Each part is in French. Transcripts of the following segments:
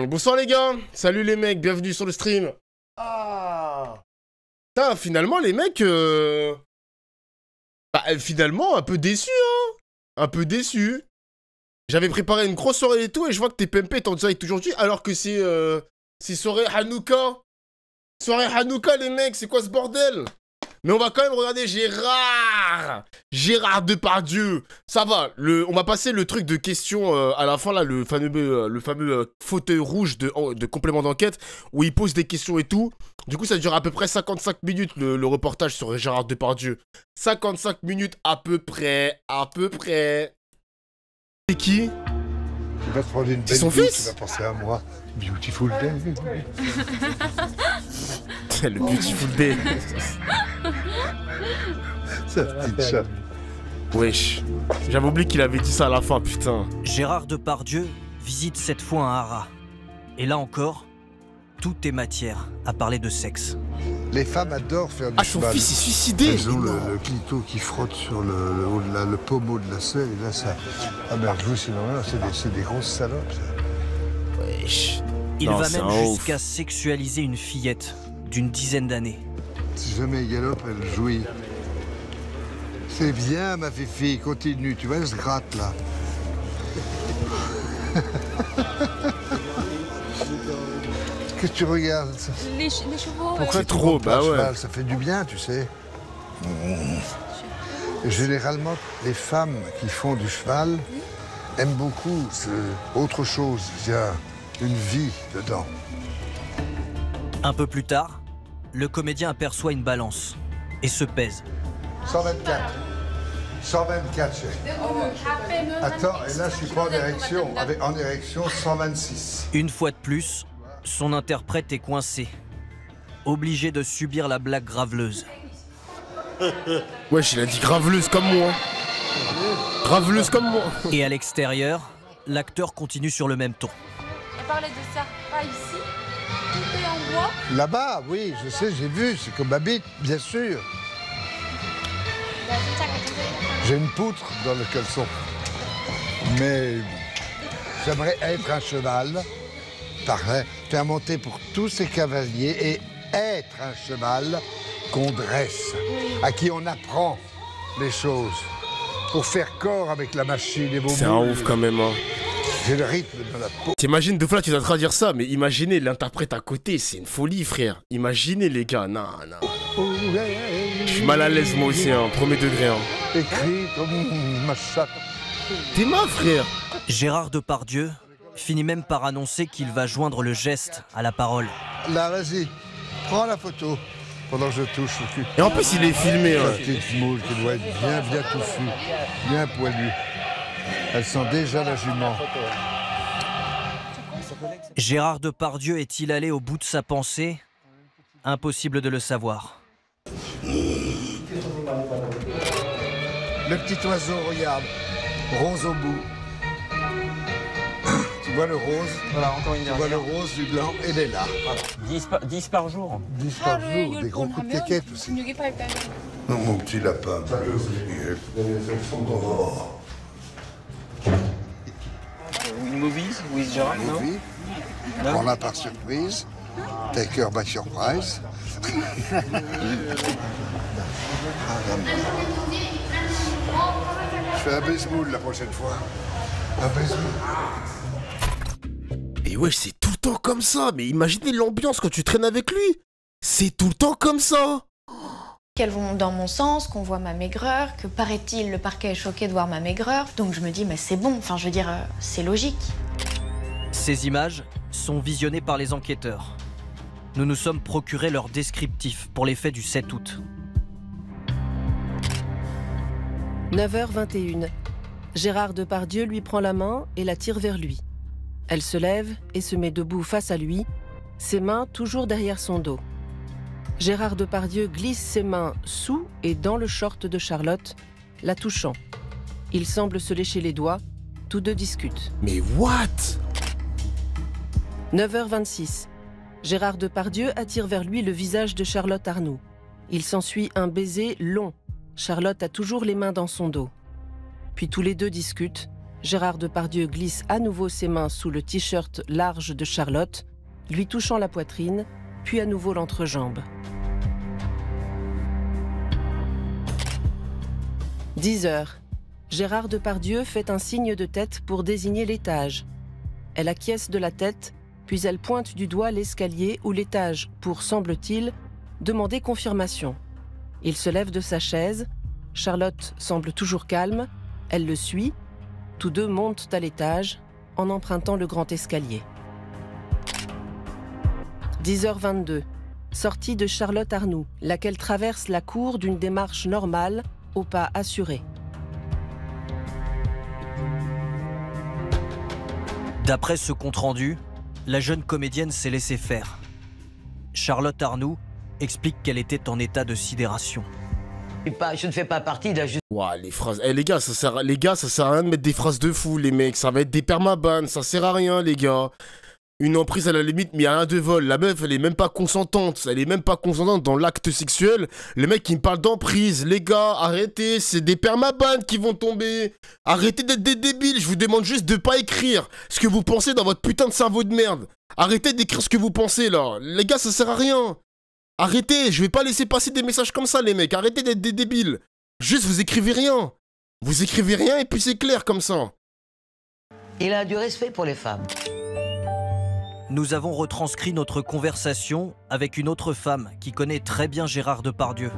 Bonsoir les gars, salut les mecs, bienvenue sur le stream. Ah. Putain, finalement les mecs, finalement un peu déçus, hein. Un peu déçus. J'avais préparé une grosse soirée et tout, et je vois que tes PMP est en direct aujourd'hui, alors que c'est soirée Hanouka. Soirée Hanouka les mecs, c'est quoi ce bordel? Mais on va quand même regarder Gérard Depardieu. Ça va, on va passer le truc de questions à la fin, là, le fameux fauteuil rouge de complément d'enquête, où il pose des questions et tout. Du coup, ça dure à peu près 55 minutes, le reportage sur Gérard Depardieu. 55 minutes à peu près. C'est qui? Tu vas te prendre une belle son vie, fils? tu vas penser à moi. Beautiful day. Le Beautiful Day. Ça petite chat. Wesh. J'avais oublié qu'il avait dit ça à la fin, putain. Gérard Depardieu visite cette fois un haras. Et là encore, tout est matière à parler de sexe. Les femmes adorent faire du Ah, son cheval. fils est suicidé. Elles ont le clito qui frotte sur le pommeau de la selle, et là ça... Ah ben vous, c'est normal, c'est des grosses salopes, ça. Wesh. Il Non, va c'est même un ouf. jusqu'à sexualiser une fillette d'une dizaine d'années. Si jamais elle galope, elle jouit. C'est bien, ma fifi, continue, tu vois, elle se gratte, là. Qu'est-ce que tu regardes ça? Les chevaux. Pourquoi C'est tu trop, montes pas bah à ouais. cheval? Ça fait du bien, tu sais. Et généralement, les femmes qui font du cheval aiment beaucoup autre chose. Il y a une vie dedans. Un peu plus tard, le comédien aperçoit une balance et se pèse. 124. 124, chérie. Attends, et là, je suis pas en érection. En érection, 126. Une fois de plus, son interprète est coincé, obligé de subir la blague graveleuse. Wesh, il a dit graveleuse comme moi. Graveleuse comme moi. Et à l'extérieur, l'acteur continue sur le même ton. Elle parlait de ça, pas ici. Tout est en bois. Là-bas, oui, je sais, j'ai vu. C'est comme ma bite, bien sûr. J'ai une poutre dans le caleçon. Mais j'aimerais être un cheval, faire monter pour tous ces cavaliers et être un cheval qu'on dresse, à qui on apprend les choses, pour faire corps avec la machine et vos C'est un moules. ouf quand même, hein. J'ai le rythme de la peau. T'imagines, deux fois tu dois traduire ça, mais imaginez l'interprète à côté, c'est une folie, frère. Imaginez les gars, non. Je suis mal à l'aise moi aussi, hein, premier degré. Hein. Écrit comme ma chatte. T'es ma frère. Gérard Depardieu finit même par annoncer qu'il va joindre le geste à la parole. Là, vas-y, prends la photo pendant que je touche au cul. Et en plus il est filmé. La Hein. petite moule qui doit être bien touffue, bien poilue. Elle sent déjà la jument. Gérard Depardieu est-il allé au bout de sa pensée? Impossible de le savoir. Le petit oiseau, regarde, rose au bout. Tu vois le rose? Voilà, encore une Tu vois dernière. le rose du blanc, et elle est là. 10 par jour. 10 par jour, des gros coups de caquette aussi. Non, mon petit lapin. Oh. Movies with Gérard, non? Oui. On l'a par surprise. Take her by surprise. Je fais un baseball la prochaine fois. Un baseball. Et wesh, c'est tout le temps comme ça. Mais imaginez l'ambiance quand tu traînes avec lui. C'est tout le temps comme ça. Qu'elles vont dans mon sens, qu'on voit ma maigreur, que paraît-il le parquet est choqué de voir ma maigreur. Donc je me dis, mais c'est bon, enfin je veux dire, c'est logique. Ces images sont visionnées par les enquêteurs. Nous nous sommes procuré leur descriptif pour les faits du 7 août. 9h21. Gérard Depardieu lui prend la main et la tire vers lui. Elle se lève et se met debout face à lui, ses mains toujours derrière son dos. Gérard Depardieu glisse ses mains sous et dans le short de Charlotte, la touchant. Il semble se lécher les doigts, tous deux discutent. Mais what? 9h26. Gérard Depardieu attire vers lui le visage de Charlotte Arnoux. Il s'ensuit un baiser long. Charlotte a toujours les mains dans son dos. Puis tous les deux discutent, Gérard Depardieu glisse à nouveau ses mains sous le t-shirt large de Charlotte, lui touchant la poitrine, puis à nouveau l'entrejambe. 10 heures. Gérard Depardieu fait un signe de tête pour désigner l'étage. Elle acquiesce de la tête, puis elle pointe du doigt l'escalier ou l'étage pour, semble-t-il, demander confirmation. Il se lève de sa chaise. Charlotte semble toujours calme. Elle le suit. Tous deux montent à l'étage en empruntant le grand escalier. 10h22. Sortie de Charlotte Arnoux, laquelle traverse la cour d'une démarche normale, au pas assuré. D'après ce compte-rendu, la jeune comédienne s'est laissée faire. Charlotte Arnoux explique qu'elle était en état de sidération. Je ne fais pas partie de la justice. Ouah, les phrases. Eh les gars, ça sert à rien de mettre des phrases de fou, les mecs. Ça va être des permabans, ça sert à rien, les gars. Une emprise à la limite, mais il y a rien de vol. La meuf, elle est même pas consentante. Elle est même pas consentante dans l'acte sexuel. Les mecs, qui me parlent d'emprise. Les gars, arrêtez. C'est des permabans qui vont tomber. Arrêtez d'être des débiles. Je vous demande juste de pas écrire ce que vous pensez dans votre putain de cerveau de merde. Arrêtez d'écrire ce que vous pensez, là. Les gars, ça sert à rien. Arrêtez. Je vais pas laisser passer des messages comme ça, les mecs. Arrêtez d'être des débiles. Juste, vous écrivez rien. Vous écrivez rien et puis c'est clair comme ça. Il a du respect pour les femmes. Nous avons retranscrit notre conversation avec une autre femme qui connaît très bien Gérard Depardieu.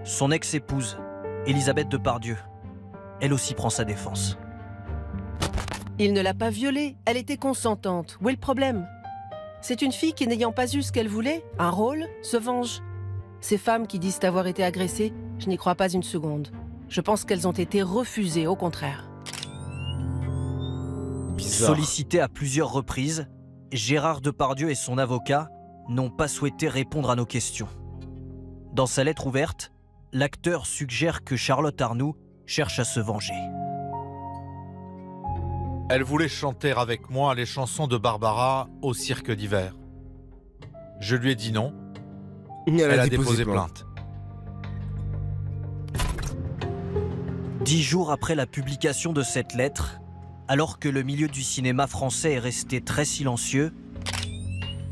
Son ex-épouse, Elisabeth Depardieu. Elle aussi prend sa défense. Il ne l'a pas violée, elle était consentante. Où est le problème? C'est une fille qui, n'ayant pas eu ce qu'elle voulait, un rôle, se venge. Ces femmes qui disent avoir été agressées, je n'y crois pas une seconde. Je pense qu'elles ont été refusées, au contraire. Bizarre. Sollicité à plusieurs reprises, Gérard Depardieu et son avocat n'ont pas souhaité répondre à nos questions. Dans sa lettre ouverte, l'acteur suggère que Charlotte Arnoux cherche à se venger. Elle voulait chanter avec moi les chansons de Barbara au cirque d'hiver. Je lui ai dit non. Elle a déposé plainte. 10 jours après la publication de cette lettre, alors que le milieu du cinéma français est resté très silencieux...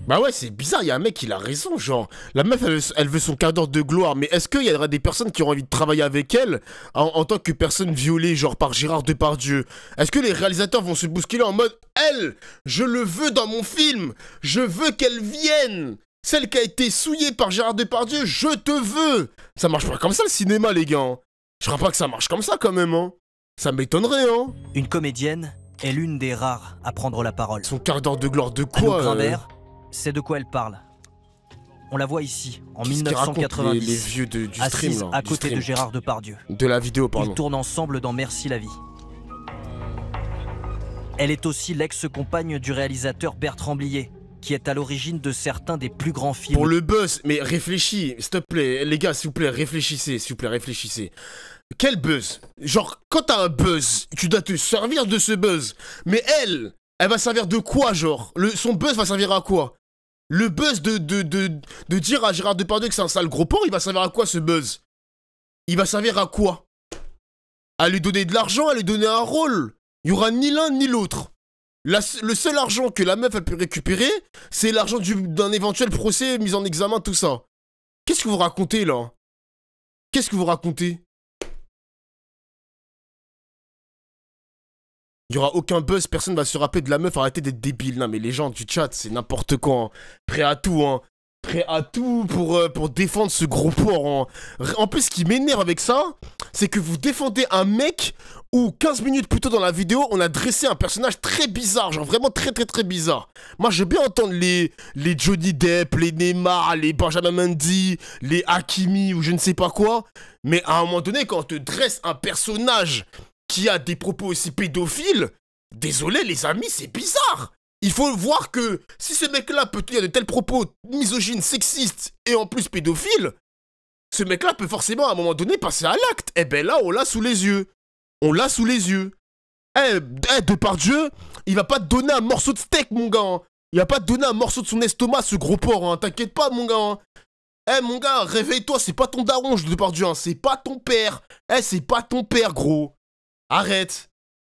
Bah ouais, c'est bizarre, il y a un mec, il a raison, genre... La meuf, elle veut son quart d'heure de gloire, mais est-ce qu'il y aura des personnes qui auront envie de travailler avec elle en tant que personne violée, genre par Gérard Depardieu? Est-ce que les réalisateurs vont se bousculer en mode « Elle, je le veux dans mon film, je veux qu'elle vienne, celle qui a été souillée par Gérard Depardieu, je te veux !» Ça marche pas comme ça le cinéma, les gars. Je crois pas que ça marche comme ça quand même, hein. Ça m'étonnerait, hein. Une comédienne est l'une des rares à prendre la parole. Son quart d'heure de gloire de Anouk quoi Grimbert, c'est de quoi elle parle. On la voit ici, en Qu'est-ce qu'ils racontent, 1990, les vieux du assise stream, là, à du côté stream. de Gérard Depardieu. De la vidéo, pardon. Ils tournent ensemble dans Merci la vie. Elle est aussi l'ex-compagne du réalisateur Bertrand Blier, qui est à l'origine de certains des plus grands films. Pour le buzz, mais réfléchis, s'il te plaît, les gars, s'il vous plaît, réfléchissez, s'il vous plaît, réfléchissez. Quel buzz? Genre, quand t'as un buzz, tu dois te servir de ce buzz. Mais elle va servir de quoi, genre? Son buzz va servir à quoi? Le buzz de dire à Gérard Depardieu que c'est un sale gros porc, il va servir à quoi, ce buzz? Il va servir à quoi? À lui donner de l'argent, à lui donner un rôle. Il y aura ni l'un ni l'autre. Le seul argent que la meuf a pu récupérer, c'est l'argent d'un éventuel procès, mise en examen, tout ça. Qu'est-ce que vous racontez, là? Qu'est-ce que vous racontez? Il n'y aura aucun buzz, personne va se rappeler de la meuf, arrêtez d'être débile. Non mais les gens du chat, c'est n'importe quoi. Hein. Prêt à tout, hein. Prêt à tout pour défendre ce gros porc. Hein. En plus, ce qui m'énerve avec ça, c'est que vous défendez un mec où 15 minutes plus tôt dans la vidéo, on a dressé un personnage très bizarre, genre vraiment très bizarre. Moi, je veux bien entendre les Johnny Depp, les Neymar, les Benjamin Mendy, les Hakimi ou je ne sais pas quoi. Mais à un moment donné, quand on te dresse un personnage qui a des propos aussi pédophiles, désolé les amis, c'est bizarre. Il faut voir que si ce mec-là peut tenir de tels propos misogynes, sexistes et en plus pédophiles, ce mec-là peut forcément à un moment donné passer à l'acte. Eh ben là, on l'a sous les yeux. On l'a sous les yeux. Depardieu, il va pas te donner un morceau de steak, mon gars. Hein. Il va pas te donner un morceau de son estomac, ce gros porc. Hein. T'inquiète pas, mon gars. Hein. Mon gars, réveille-toi, c'est pas ton daron, Depardieu. Hein. C'est pas ton père. C'est pas ton père, gros. Arrête.